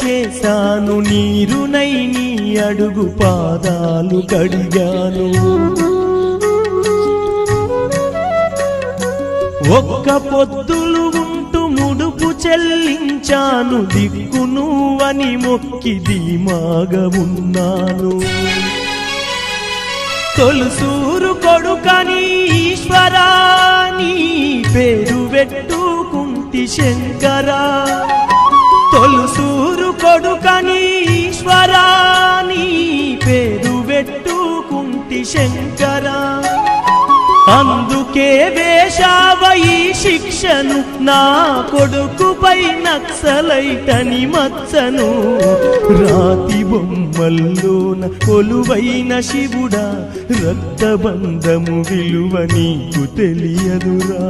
చేశాను, నీరునై నీ అడుగు పాదాలు కడిగాను. ఒక్క పొద్దులు ఉంటూ ముడుపు చెల్లించాను, దిక్కు నువ్వని మొక్కి ధీమాగా ఉన్నాను. తొలుసూరు కొడుకని ఈశ్వరా నీ పేరు పెట్టుకుంటి శంకరా, తొలుసూరు కొడుకని ఈశ్వరా నీ పేరు పెట్టుకుంటి శంకరా. అందుకే వేశావ ఈ శిక్షను, నా కొడుకుపై నక్సలైటని మచ్చను. రాతి బొమ్మల్లోన కొలువైన శివుడా, రక్తబంధము విలువ నీకు తెలియదురా.